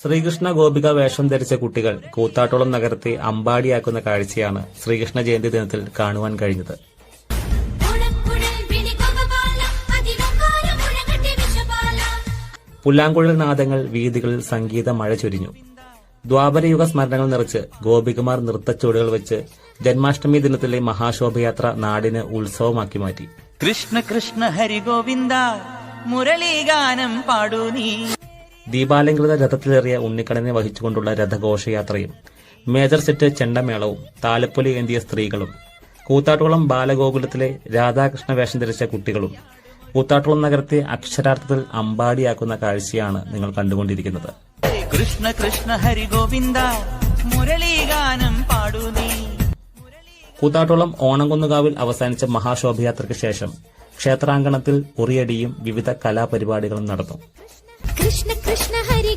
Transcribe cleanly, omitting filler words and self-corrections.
ശ്രീകൃഷ്ണ ഗോപിക വേഷം ധരിച്ച കുട്ടികൾ കൂത്താട്ടോളം നഗരത്തെ അമ്പാടിയാക്കുന്ന കാഴ്ചയാണ് ശ്രീകൃഷ്ണ ജയന്തി ദിനത്തിൽ കാണുവാൻ കഴിഞ്ഞത്. പുല്ലാങ്കുഴൽ നാദങ്ങൾ വീഥികളിൽ സംഗീത മഴ ചൊരിഞ്ഞു. ദ്വാപരയുഗ സ്മരണകൾ നിറച്ച് ഗോപികമാർ നൃത്തച്ചുവടുകൾ വെച്ച് ജന്മാഷ്ടമി ദിനത്തിലെ മഹാശോഭയാത്ര നാടിന് ഉത്സവമാക്കി മാറ്റി. കൃഷ്ണ കൃഷ്ണ ഹരി ഗോവിന്ദ മുരളീഗാനം പാടൂ നീ. ദീപാലങ്കൃത രഥത്തിലേറിയ ഉണ്ണിക്കണ്ണനെ വഹിച്ചുകൊണ്ടുള്ള രഥഘോഷയാത്രയും മേജർ സെറ്റ് ചെണ്ടമേളവും താലപ്പൊലി ഏന്തിയ സ്ത്രീകളും കൂത്താട്ടോളം ബാലഗോകുലത്തിലെ രാധാകൃഷ്ണ വേഷം ധരിച്ച കുട്ടികളും കൂത്താട്ടോളം നഗരത്തെ അക്ഷരാർത്ഥത്തിൽ അമ്പാടിയാക്കുന്ന കാഴ്ചയാണ് നിങ്ങൾ കണ്ടുകൊണ്ടിരിക്കുന്നത്. കൃഷ്ണ കൃഷ്ണ ഹരി ഗോവിന്ദ മുരളീഗാനം പാടൂ നീ. കൂത്താട്ടോളം ഓണംകുന്നുകാവിൽ അവസാനിച്ച മഹാശോഭയാത്രയ്ക്ക് ശേഷം ക്ഷേത്രാങ്കണത്തിൽ ഉറിയടിയും വിവിധ കലാപരിപാടികളും നടന്നു. കൃഷ്ണ കൃഷ്ണ ഹരി